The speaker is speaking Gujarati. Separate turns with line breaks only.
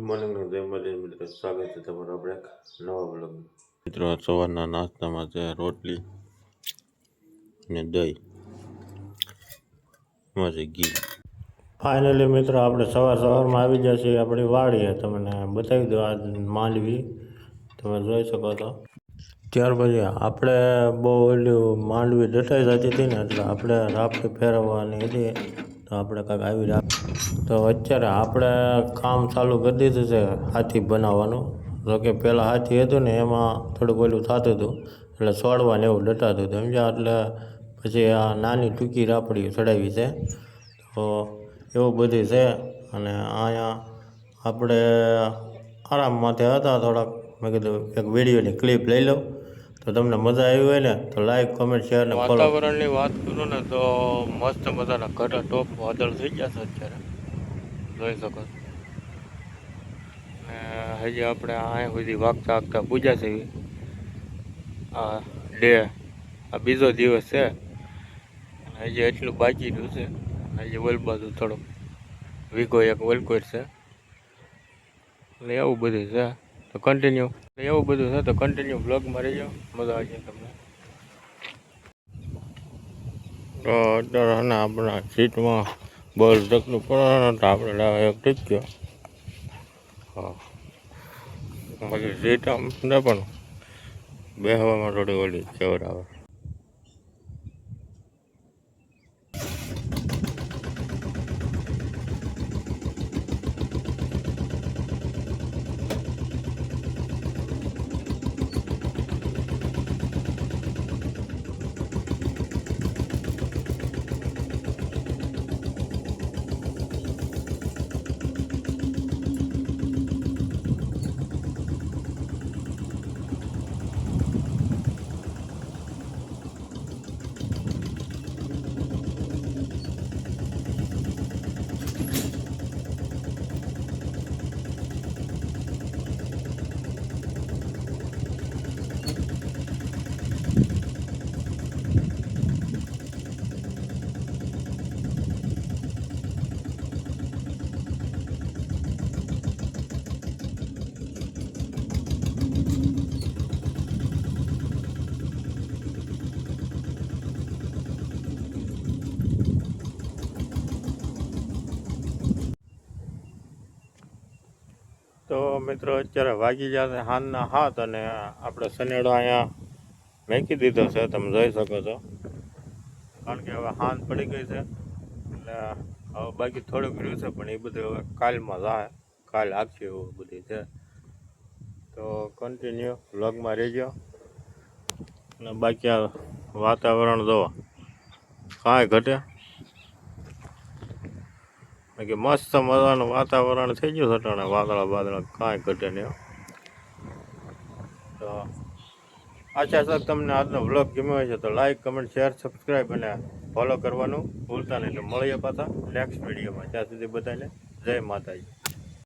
મોર્નિંગ જય માતાજી મિત્રો, સ્વાગત છે તમારું આપણે એક નવા બ્લોગ. મિત્રો સવારના નાસ્તામાં છે રોટલી અને દહીં, એમાં છે ઘી.
ફાઇનલી મિત્રો આપણે સવારમાં આવી ગયા છીએ આપણી વાડીએ. તમને બતાવી દો આ માંડવી તમે જોઈ શકો છો. ત્યાર પછી આપણે બહુ ઓલું માંડવી દટાઈ જતી હતી ને એટલે આપણે રાપડી ફેરવવાની હતી, તો આપણે કાંઈક આવી તો અત્યારે આપણે કામ ચાલુ કરી દીધું છે હાથી બનાવવાનું. જો કે પહેલાં હાથી હતું ને એમાં થોડુંક ઓલું થતું હતું એટલે છોડવાને એવું દટાતું હતું સમજ્યા. એટલે પછી આ નાની ટૂંકી રાપડી ચડાવી છે. તો એવું બધું છે. અને અહીંયા આપણે આરામ માટે હતા થોડાક, મેં કીધું એક વિડીયોની ક્લિપ લઈ લઉં. તો તમને મજા આવી હોય ને તો લાઈક કોમેન્ટ શેર ને ફોલો. વાતાવરણની વાત કરું ને તો મસ્ત મજાના ઘટા ટોપ વાદળ થઈ ગયા છે અત્યારે, જોઈ શકો છો. ને હજી આપણે અહીંયા સુધી વાગતા વાગતા પૂજા છે. આ બીજો દિવસ છે અને હજી એટલું બાકી રહ્યું છે. હજી ઓલ બાજુ થોડોક વીઘો એક વલકોર છે એટલે એવું બધું છે. તો કન્ટિન્યુ બ્લોગમાં રહીજો, મજા આવશે તમને. તો અત્યારે ને આપણા સીટમાં બસ તકનું પડે તો આપણે એક ઠીક ગયો. હા, બાકી સીટ આમ ને પણ બેસવામાં થોડી ઓલી કેવર આવે. તો મિત્રો અત્યારે વાગી ગયા છે હાથના હાથ, અને આપણે સનેડો અહીંયા મેકી દીધો છે, તમે જોઈ શકો છો. કારણ કે હવે હાથ પડી ગઈ છે એટલે હવે બાકી થોડુંક રહ્યું છે, પણ એ બધું હવે કાલમાં જાય, કાલ આપશે એવું બધું છે. તો કન્ટિન્યુ વ્લોગમાં રહેજો. અને બાકી આ વાતાવરણ જોવો, કાંઈ ઘટે કે મસ્ત મજાનું વાતાવરણ થઈ ગયું છે. વાદળા કાંઈ ઘટે નહીં. તો આશા છે તમને આજનો વ્લોગ ગમ્યો હોય છે તો લાઈક કમેન્ટ શેર સબસ્ક્રાઈબ અને ફોલો કરવાનું ભૂલતા નહીં. તો મળીએ પાછા નેક્સ્ટ વિડીયોમાં. ત્યાં સુધી બધાને જય માતાજી.